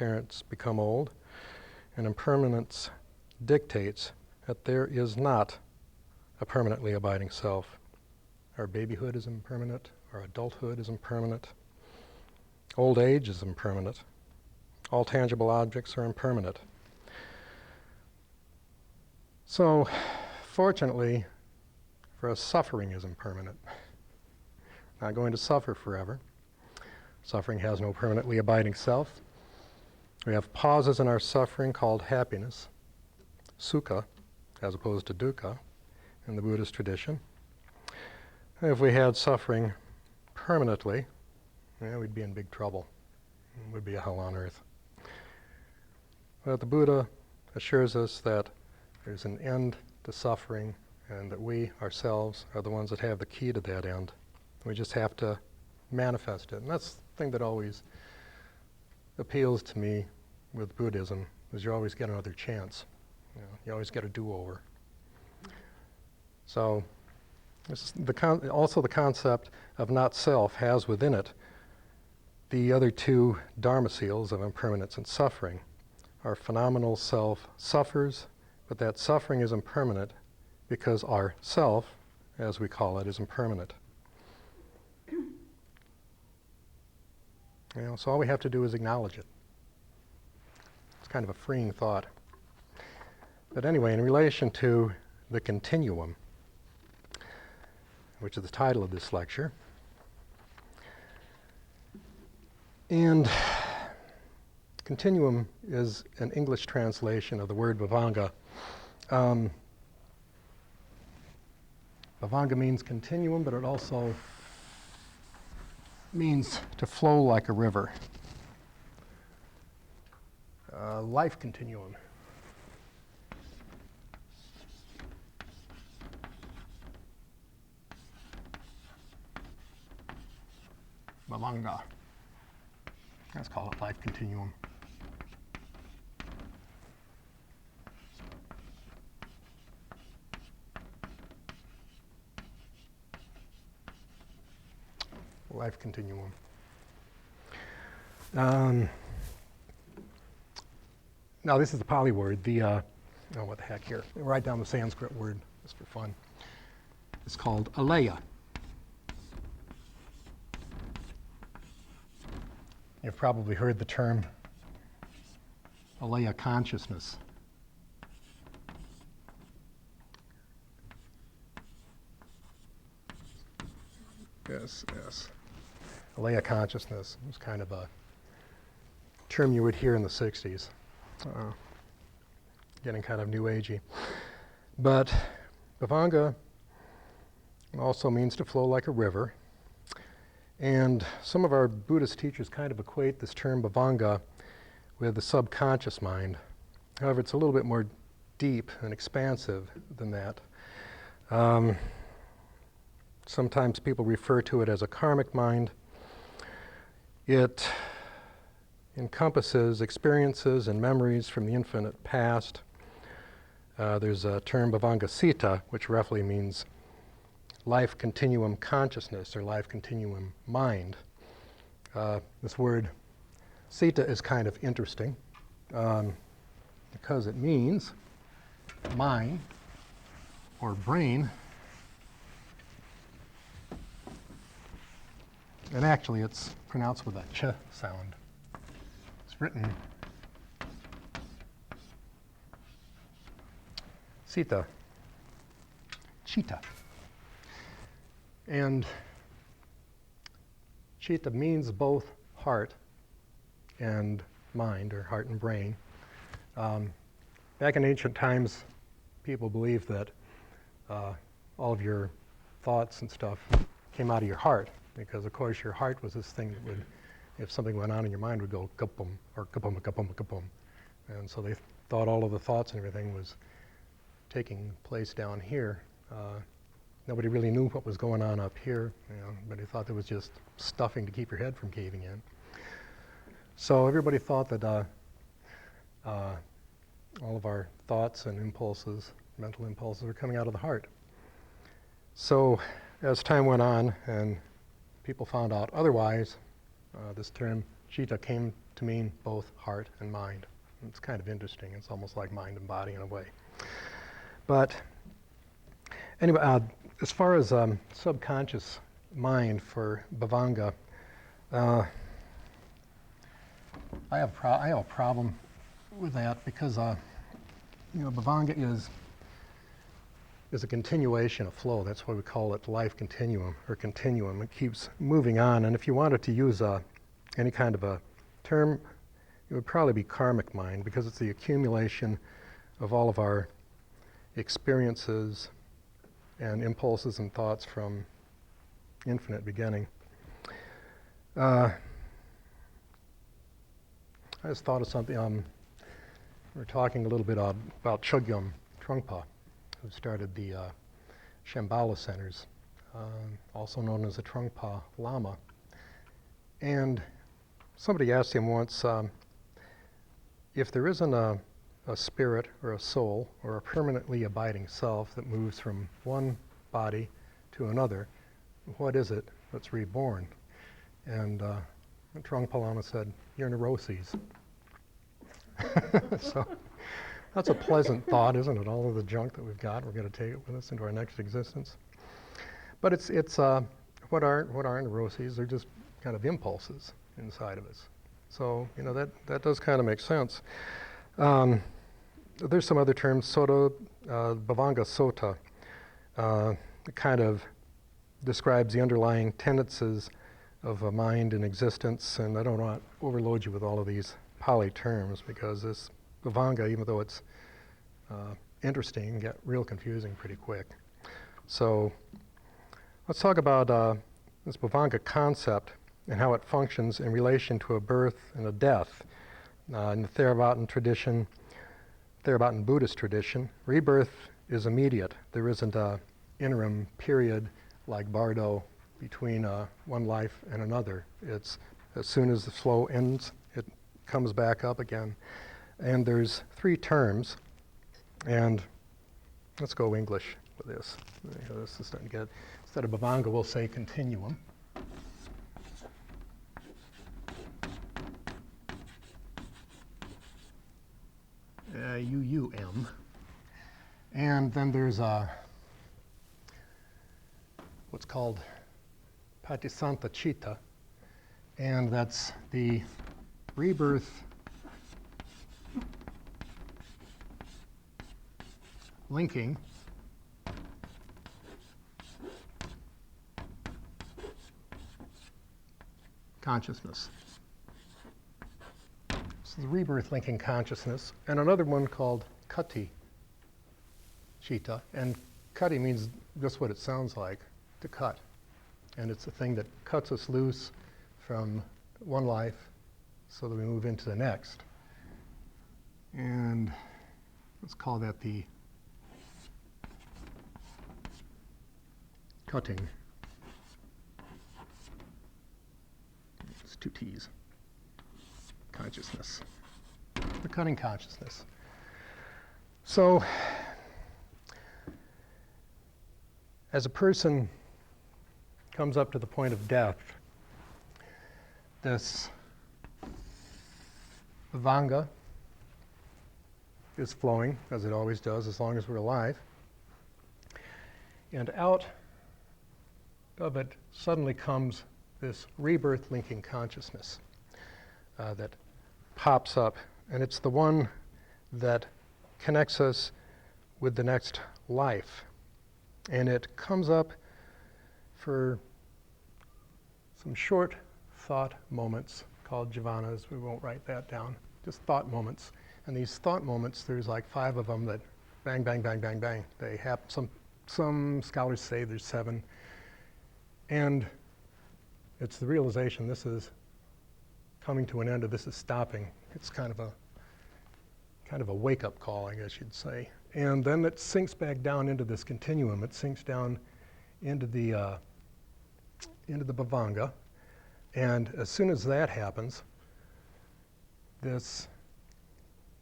parents become old, and impermanence dictates that there is not a permanently abiding self. Our babyhood is impermanent, our adulthood is impermanent, old age is impermanent, all tangible objects are impermanent. So, fortunately, for us, suffering is impermanent. Not going to suffer forever. Suffering has no permanently abiding self. We have pauses in our suffering called happiness, sukha, as opposed to dukkha in the Buddhist tradition. And if we had suffering permanently, we'd be in big trouble. It would be a hell on earth. But the Buddha assures us that there's an end to suffering and that we ourselves are the ones that have the key to that end. We just have to manifest it. And that's the thing that always appeals to me with Buddhism, is you always get another chance. You always get a do-over. So this is also the concept of not self has within it the other two dharma seals of impermanence and suffering. Our phenomenal self suffers, but that suffering is impermanent because our self, as we call it, is impermanent. So all we have to do is acknowledge it. It's kind of a freeing thought. But anyway, in relation to the continuum, which is the title of this lecture, and continuum is an English translation of the word bhavanga. Bhavanga means continuum, but it also means to flow like a river. Life continuum. Bhavanga. Let's call it life continuum. Life continuum. Now this is the Pali word, what the heck here. I'll write down the Sanskrit word just for fun. It's called aleya. You've probably heard the term aleya consciousness. Yes. Aleya consciousness was kind of a term you would hear in the 60s. Getting kind of new agey. But bhavanga also means to flow like a river. And some of our Buddhist teachers kind of equate this term bhavanga with the subconscious mind. However, it's a little bit more deep and expansive than that. Sometimes people refer to it as a karmic mind. It encompasses experiences and memories from the infinite past. There's a term bhavanga sita, which roughly means life continuum consciousness or life continuum mind. This word sita is kind of interesting because it means mind or brain. And actually it's pronounced with a ch sound. It's written sita, chitta. And chitta means both heart and mind, or heart and brain. Back in ancient times, people believed that all of your thoughts and stuff came out of your heart, because of course your heart was this thing that would, if something went on in your mind, would go kapum or kapum, kapum, kapum. And so they thought all of the thoughts and everything was taking place down here. Nobody really knew what was going on up here, but they thought there was just stuffing to keep your head from caving in. So everybody thought that all of our thoughts and impulses, mental impulses, were coming out of the heart. So as time went on and people found out otherwise, this term chitta came to mean both heart and mind. It's kind of interesting. It's almost like mind and body in a way. But anyway, as far as subconscious mind for Bhavanga, I have a problem with that because Bhavanga is a continuation of flow. That's why we call it life continuum or continuum. It keeps moving on. And if you wanted to use any kind of a term, it would probably be karmic mind, because it's the accumulation of all of our experiences and impulses and thoughts from infinite beginning. I just thought of something. We were talking a little bit about Chogyam Trungpa, who started the Shambhala centers, also known as the Trungpa Lama. And somebody asked him once, if there isn't a spirit or a soul or a permanently abiding self that moves from one body to another, what is it that's reborn? And Trungpa Lama said, your neuroses. So that's a pleasant thought, isn't it? All of the junk that we've got, we're going to take it with us into our next existence. But it's what are neuroses? They're just kind of impulses inside of us. So that does kind of make sense. There's some other terms. Sota, Bhavanga Sota, it kind of describes the underlying tendencies of a mind in existence, and I don't want to overload you with all of these Pali terms, because this Bhavanga, even though it's interesting, get real confusing pretty quick. So let's talk about this Bhavanga concept and how it functions in relation to a birth and a death. In the Theravada Buddhist tradition, rebirth is immediate. There isn't an interim period like Bardo between one life and another. It's as soon as the flow ends, it comes back up again. And there's 3 terms, and let's go English with this. This is starting to get, instead of Bhavanga, we'll say continuum. UUM. And then there's what's called Patisanta Chitta, and that's the rebirth linking consciousness. So the rebirth linking consciousness, and another one called Kati Chitta. And Kati means just what it sounds like, to cut. And it's the thing that cuts us loose from one life so that we move into the next. And let's call that the cutting. It's 2 T's. Consciousness. The cutting consciousness. So, as a person comes up to the point of death, this Bhavanga is flowing, as it always does, as long as we're alive. And out of it suddenly comes this rebirth linking consciousness that pops up. And it's the one that connects us with the next life. And it comes up for some short thought moments called javanas. We won't write that down. Just thought moments. And these thought moments, there's like 5 of them that bang, bang, bang, bang, bang. They happen. Some scholars say there's 7. And it's the realization this is coming to an end, or this is stopping. It's kind of a wake-up call, I guess you'd say. And then it sinks back down into this continuum. It sinks down into the Bhavanga. And as soon as that happens, this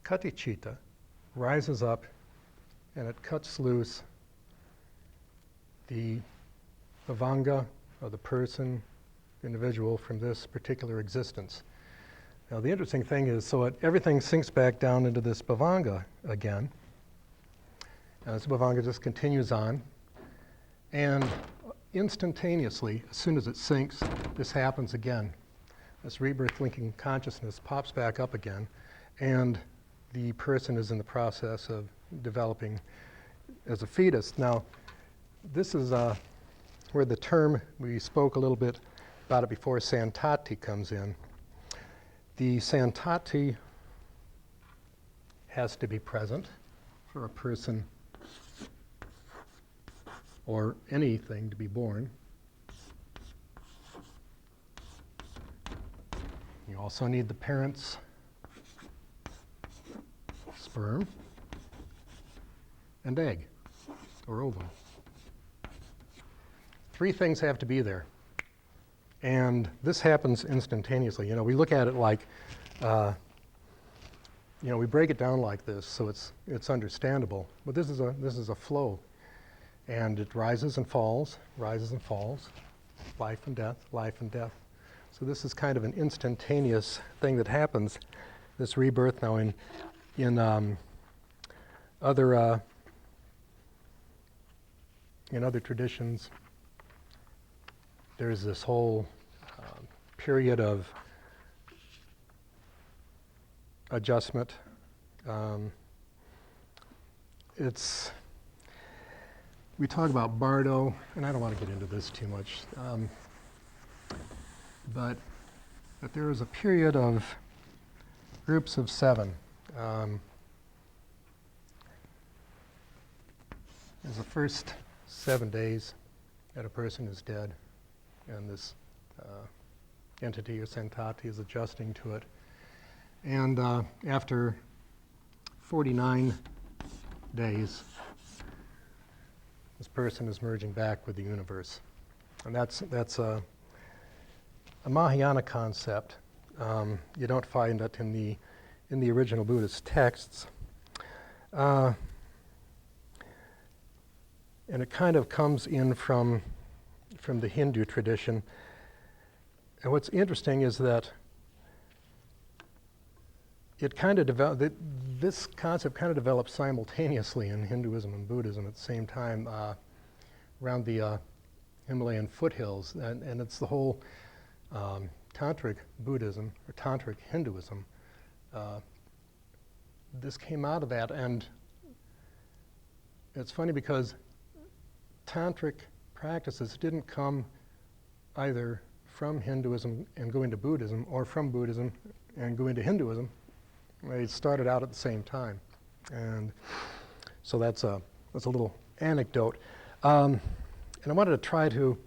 Kati Chitta rises up and it cuts loose the Bhavanga of the person, individual, from this particular existence. Now the interesting thing is, so everything sinks back down into this bhavanga again. And this bhavanga just continues on. And instantaneously, as soon as it sinks, this happens again. This rebirth linking consciousness pops back up again. And the person is in the process of developing as a fetus. Now, this is where the term, we spoke a little bit about it before, santati comes in. The santati has to be present for a person or anything to be born. You also need the parent's sperm and egg or ovum. 3 things have to be there. And this happens instantaneously. You know, we look at it like, you know, we break it down like this, so it's understandable. But this is a flow, and it rises and falls, life and death, life and death. So this is kind of an instantaneous thing that happens. This rebirth now in other traditions. There's this whole period of adjustment. We talk about Bardo, and I don't want to get into this too much, but there is a period of groups of 7. There's the first 7 days that a person is dead, and this entity or santati is adjusting to it. And after 49 days, this person is merging back with the universe. And that's a Mahayana concept. You don't find it in the original Buddhist texts. And it kind of comes in from the Hindu tradition. And what's interesting is that it kind of this concept kind of developed simultaneously in Hinduism and Buddhism at the same time around the Himalayan foothills. And it's the whole Tantric Buddhism or Tantric Hinduism. This came out of that, and it's funny because Tantric practices didn't come either from Hinduism and go into Buddhism, or from Buddhism and go into Hinduism. They started out at the same time. And so that's a little anecdote. And I wanted to try to,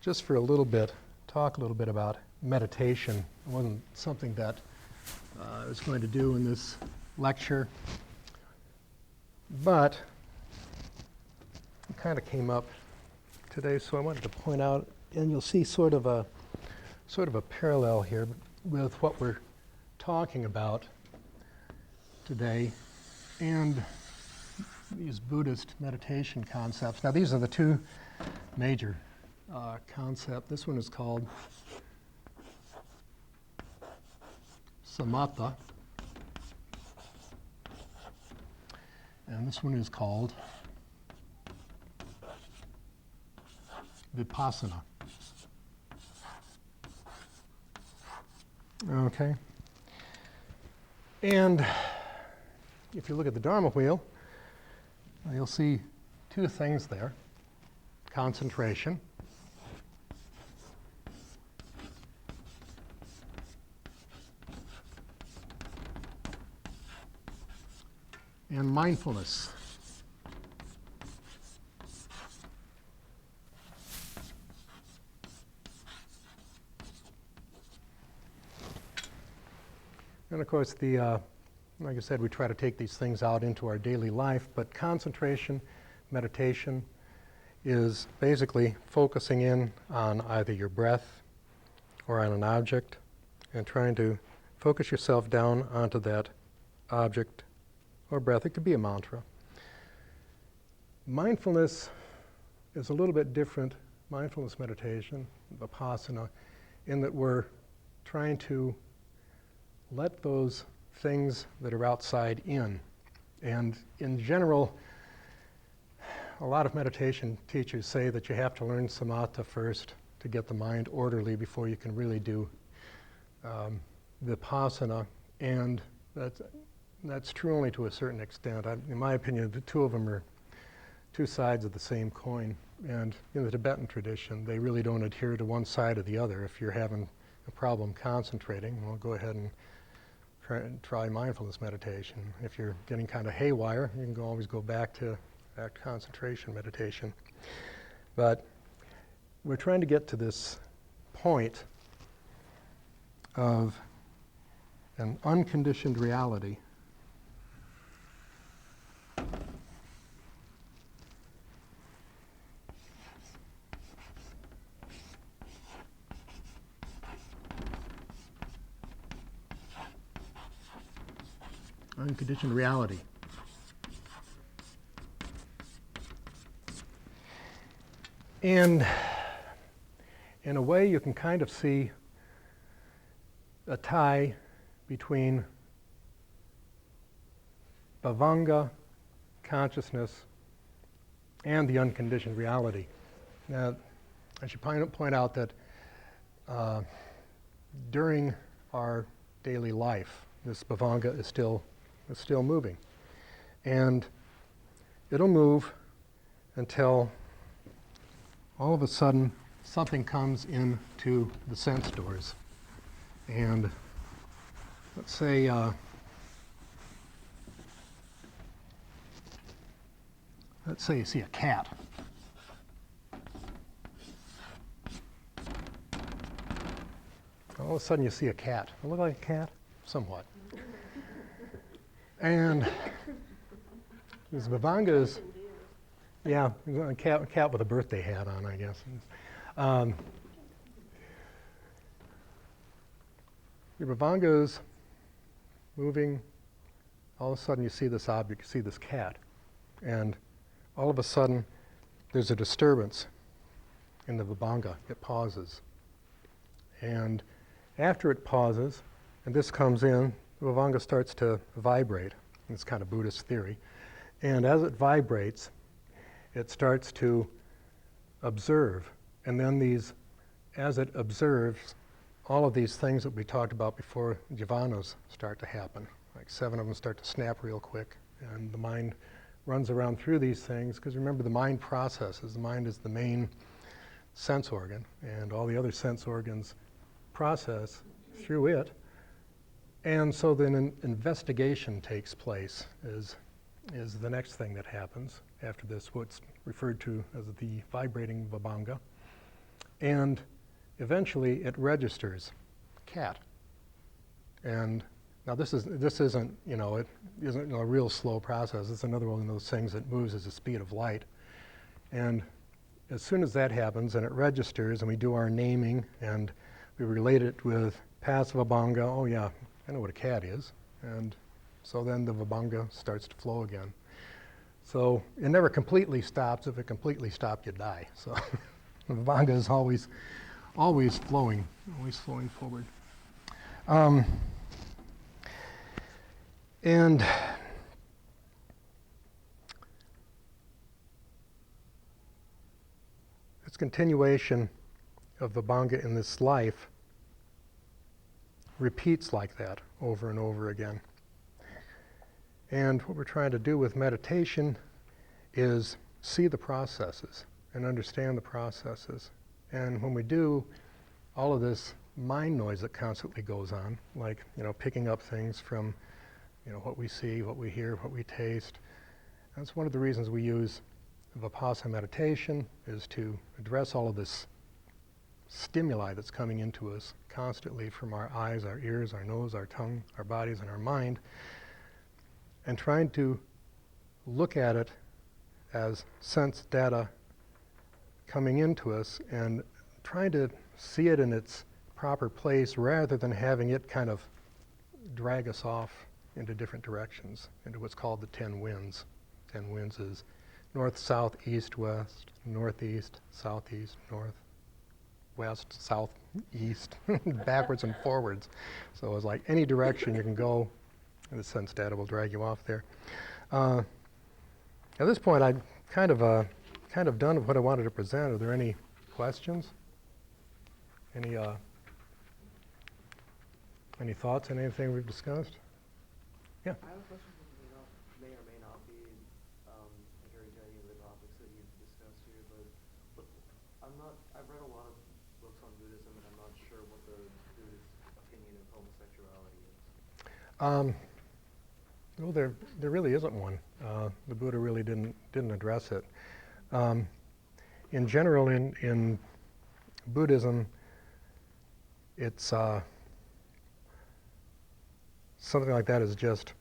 just for a little bit, talk a little bit about meditation. It wasn't something that I was going to do in this lecture, but it kind of came up today, so I wanted to point out, and you'll see sort of a parallel here with what we're talking about today and these Buddhist meditation concepts. Now, these are the 2 major concepts. This one is called samatha, and this one is called vipassana. Okay. And if you look at the Dharma wheel, you'll see 2 things there: concentration and mindfulness. And of course, like I said, we try to take these things out into our daily life, but concentration, meditation, is basically focusing in on either your breath or on an object and trying to focus yourself down onto that object or breath. It could be a mantra. Mindfulness is a little bit different, mindfulness meditation, vipassana, in that we're trying to let those things that are outside in. And in general, a lot of meditation teachers say that you have to learn samatha first to get the mind orderly before you can really do vipassana, and that's true only to a certain extent. In my opinion, the two of them are two sides of the same coin. And in the Tibetan tradition, they really don't adhere to one side or the other. If you're having a problem concentrating, well, go ahead and try mindfulness meditation. If you're getting kind of haywire, you can always go back to concentration meditation. But we're trying to get to this point of an unconditioned reality. Unconditioned reality. And in a way, you can kind of see a tie between bhavanga, consciousness, and the unconditioned reality. Now, I should point out that during our daily life, this bhavanga is still moving. And it'll move until all of a sudden something comes into the sense doors. And let's say you see a cat. All of a sudden you see a cat. Does it look like a cat? Somewhat. And this bhavanga is, yeah, a cat with a birthday hat on, I guess. Your bhavanga is moving. All of a sudden you see this object, you see this cat. And all of a sudden there's a disturbance in the bhavanga. It pauses. And after it pauses, and this comes in, the bhavanga starts to vibrate. It's kind of Buddhist theory. And as it vibrates, it starts to observe. And then as it observes, all of these things that we talked about before, jhanas start to happen. Like 7 of them start to snap real quick. And the mind runs around through these things, because remember, the mind processes. The mind is the main sense organ, and all the other sense organs process through it. And so then an investigation takes place, is the next thing that happens after this, what's referred to as the vibrating vibhanga. And eventually it registers cat. And now this isn't, it isn't a real slow process. It's another one of those things that moves at the speed of light. And as soon as that happens and it registers and we do our naming and we relate it with passive vibhanga, oh yeah, I know what a cat is. And so then the vibhanga starts to flow again. So it never completely stops. If it completely stopped, you'd die. So the vibhanga is always flowing forward. And its continuation of vibhanga in this life repeats like that over and over again. And what we're trying to do with meditation is see the processes and understand the processes. And when we do, all of this mind noise that constantly goes on, like picking up things from what we see, what we hear, what we taste. That's one of the reasons we use vipassana meditation, is to address all of this stimuli that's coming into us constantly from our eyes, our ears, our nose, our tongue, our bodies, and our mind, and trying to look at it as sense data coming into us and trying to see it in its proper place rather than having it kind of drag us off into different directions, into what's called the 10 winds. 10 winds is north, south, east, west, northeast, southeast, north. west, south, east, backwards and forwards. So it was like any direction you can go, and the sense data will drag you off there. At this point, I've kind of done what I wanted to present. Are there any questions? Any thoughts on anything we've discussed? Yeah. I have a question that may or may not be adhering to any of the topics that you've discussed here, but I've read a lot of books on Buddhism, and I'm not sure what the Buddhist opinion of homosexuality is. Well, there really isn't one. The Buddha really didn't address it. In general, in Buddhism, it's something like that is just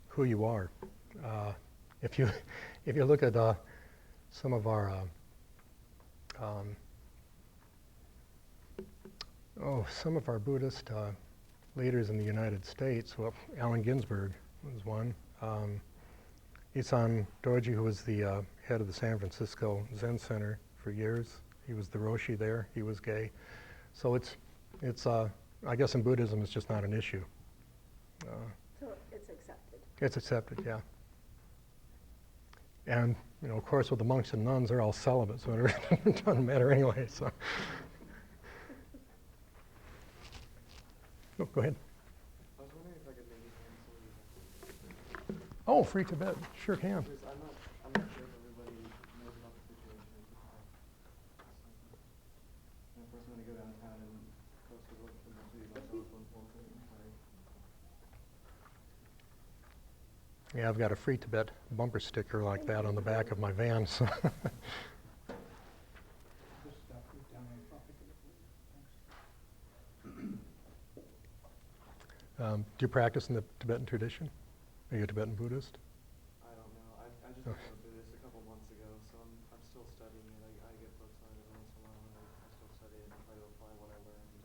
who you are. If you look at some of our Buddhist leaders in the United States, well, Allen Ginsberg was one. Isan Dorji, who was the head of the San Francisco Zen Center for years, he was the Roshi there. He was gay. So it's I guess in Buddhism it's just not an issue. So it's accepted. It's accepted, yeah. And of course, with the monks and nuns, they're all celibate, so it doesn't matter anyway. So, oh, go ahead. I was wondering if I could maybe answer you. Oh, free Tibet, sure can. Because I'm not sure if everybody knows about the situation at the time. And of course, I'm going to go downtown and post a book for the city about telephone poles. Yeah, I've got a free Tibet bumper sticker like that on the back of my van. So. Do you practice in the Tibetan tradition? Are you a Tibetan Buddhist? I don't know. I just became a Buddhist a couple months ago, so I'm still studying it. I get books on it every once in a while, and I still study it and try to apply what I learned.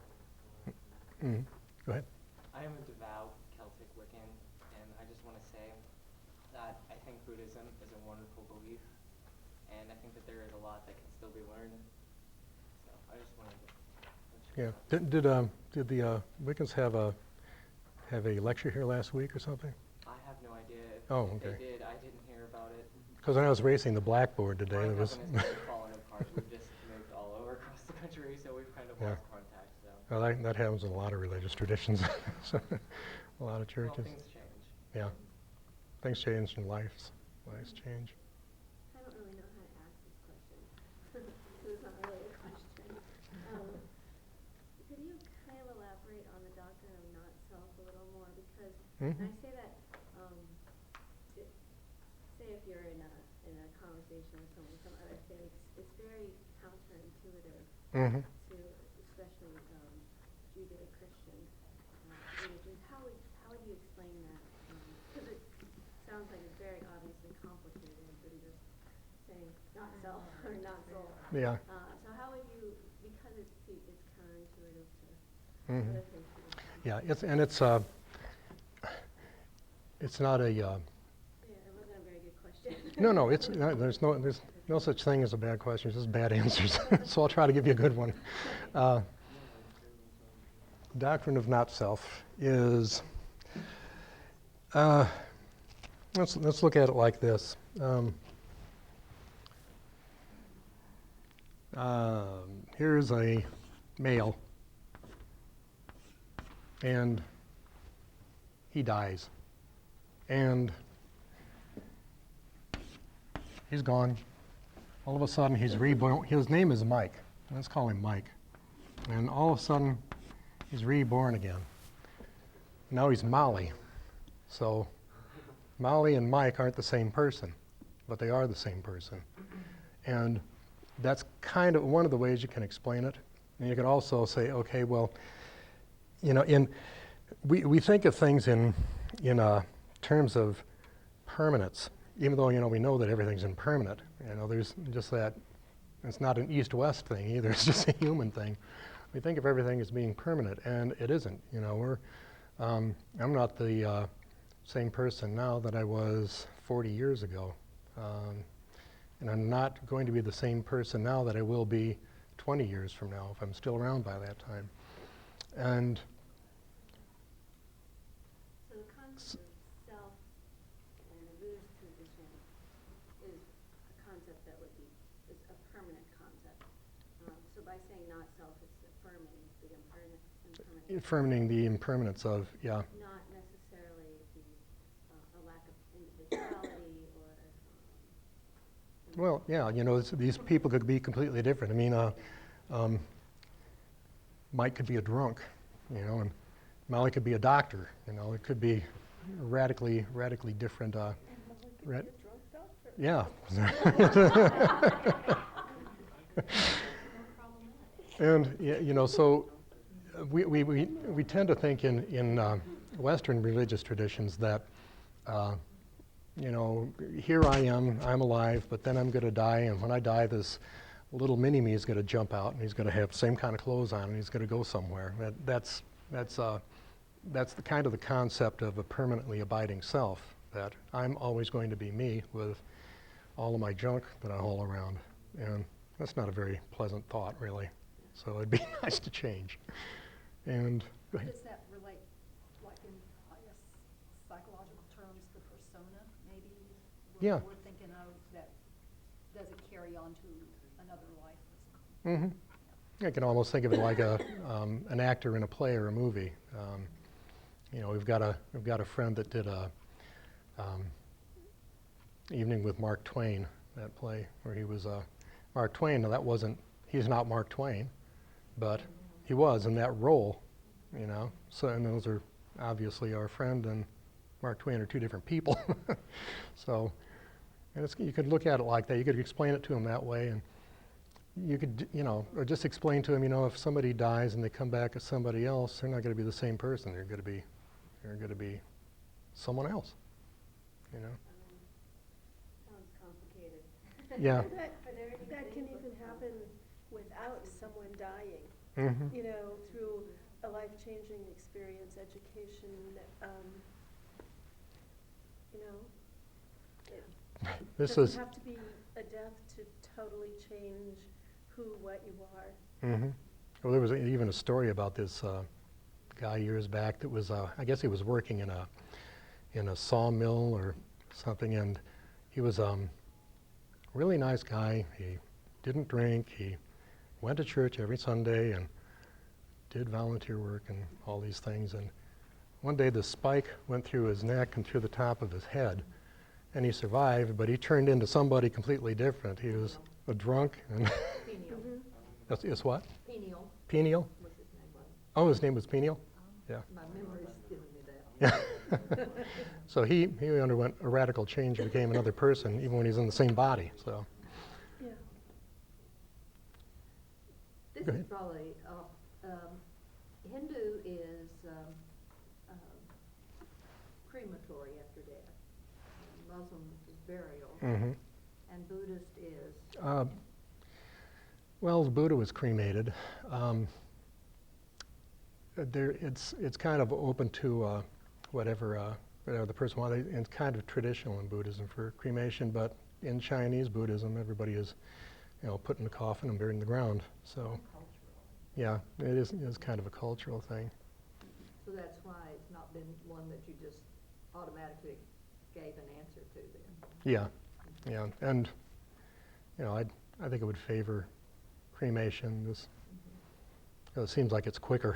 Mm-hmm. Go ahead. I am a devout Celtic Wiccan, and I just want to say that I think Buddhism is a wonderful belief, and I think that there is a lot that can still be learned. So I just wanted to. Yeah. Did the Wiccans have a lecture here last week or something? I have no idea if Okay. they did. I didn't hear about it. Because when I was racing the blackboard today, My there was. coven has been falling apart. We've just moved all over across the country, so we've kind of lost contact. So. Well, that happens in a lot of religious traditions. So, a lot of churches. Well, things change. Yeah. Things change in lives change. I don't really know how to ask this question. This is not really a question. Could you kind of elaborate on the doctrine of not self a little more? Because when I say that, say if you're in a conversation with someone from other faiths, it's very counterintuitive to especially Judeo-Christian religions. How would you explain that? Because it sounds like it's very obviously complicated than just saying not self or not soul. Yeah. So how would you, because it's counterintuitive to other faiths? Yeah. It's not a. Yeah, it wasn't a very good question. No. There's no such thing as a bad question. It's just bad answers. So I'll try to give you a good one. Doctrine of not self is. Let's look at it like this. Here's a male, and he dies, and he's gone. All of a sudden, he's reborn. His name is Mike. Let's call him Mike. And all of a sudden, he's reborn again. Now he's Molly. So Molly and Mike aren't the same person, but they are the same person. And that's kind of one of the ways you can explain it. And you could also say, okay, well, we think of things in terms of permanence, even though we know that everything's impermanent. There's just that. It's not an east-west thing either. It's just a human thing. We think of everything as being permanent, and it isn't. I'm not the same person now that I was 40 years ago, and I'm not going to be the same person now that I will be 20 years from now, if I'm still around by that time. And So the concept of self in the Buddhist tradition is a concept that would be, is a permanent concept. So by saying not self, it's affirming the impermanence. affirming the impermanence of, yeah. Not necessarily a lack of individuality or. Well, yeah, you know, these people could be completely different. I mean, Mike could be a drunk, you know, and Molly could be a doctor. You know, it could be radically different. Yeah. And you know, so we tend to think in Western religious traditions that you know, here I am, I'm alive, but then I'm going to die, and when I die, this little mini-me is going to jump out, and he's going to have the same kind of clothes on, and he's going to go somewhere. That's the kind of the concept of a permanently abiding self, that I'm always going to be me with all of my junk that I haul around. And that's not a very pleasant thought, really. So it'd be nice to change. And go ahead. Does that relate, like in, I guess, psychological terms, the persona, maybe? Yeah. We're thinking of that, does it carry on to another life or something? Mm-hmm. I can almost think of it like an actor in a play or a movie. You know, we've got a friend that did a Evening with Mark Twain, that play where he was Mark Twain. Now he's not Mark Twain, but he was in that role, you know. So, and those are obviously our friend and Mark Twain are two different people. So, and you could look at it like that. You could explain it to him that way, and you could, you know, or just explain to him, you know, if somebody dies and they come back as somebody else, they're not going to be the same person. They're going to be someone else, you know. Sounds complicated. Yeah. That can even happen without someone dying. Mm-hmm. You know, through a life-changing experience, education, you know. It This doesn't is. have to be a death to totally change what you are. Mm-hmm. Well, there was even a story about this guy years back that was, I guess he was working in a sawmill or something, and he was really nice guy. He didn't drink. He went to church every Sunday and did volunteer work and all these things. And one day the spike went through his neck and through the top of his head, and he survived, but he turned into somebody completely different. He was a drunk and It's what? Peniel Peniel? was his name, was. Oh, his name was Peniel? Yeah. My memory's giving me that. Yeah. So he underwent a radical change and became another person, even when he's in the same body. So. Yeah. This Go is ahead. probably, Hindu is crematory after death. Muslim is burial. Mm-hmm. And Buddhist is, Well, the Buddha was cremated. It's kind of open to whatever the person wanted. It's kind of traditional in Buddhism for cremation, but in Chinese Buddhism, everybody is, you know, put in a coffin and buried in the ground. So, cultural. yeah, it is kind of a cultural thing. So that's why it's not been one that you just automatically gave an answer to then. Yeah, and you know, I think it would favor cremation. It seems like it's quicker.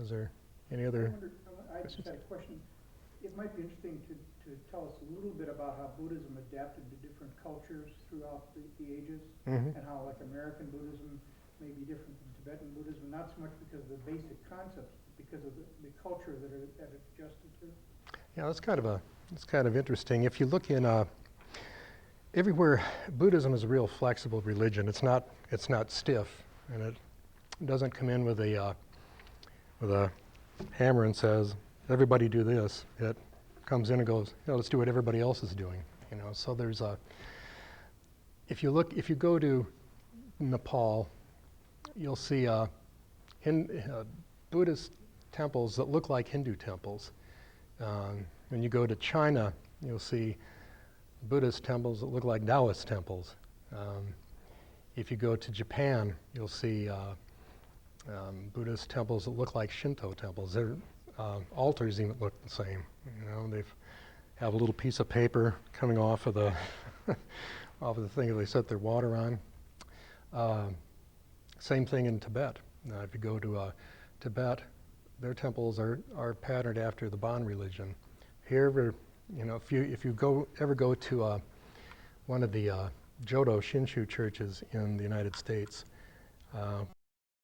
Is there any other? I just had a question. It might be interesting to tell us a little bit about how Buddhism adapted to different cultures throughout the ages, Mhm. and how, like, American Buddhism may be different than Tibetan Buddhism, not so much because of the basic concepts, but because of the culture that it adjusted to. Yeah, that's kind of interesting. If you look in everywhere, Buddhism is a real flexible religion. It's not stiff, and it doesn't come in with a hammer and says, everybody do this. It comes in and goes, you know, let's do what everybody else is doing. You know, so there's if you go to Nepal, you'll see Buddhist temples that look like Hindu temples. When you go to China, you'll see Buddhist temples that look like Taoist temples. If you go to Japan, you'll see Buddhist temples that look like Shinto temples. Their altars even look the same. You know, they have a little piece of paper coming off of the off of the thing that they set their water on. Same thing in Tibet. Now, if you go to Tibet, their temples are patterned after the Bon religion. Here, you know, if you ever go to one of the Jodo Shinshu churches in the United States,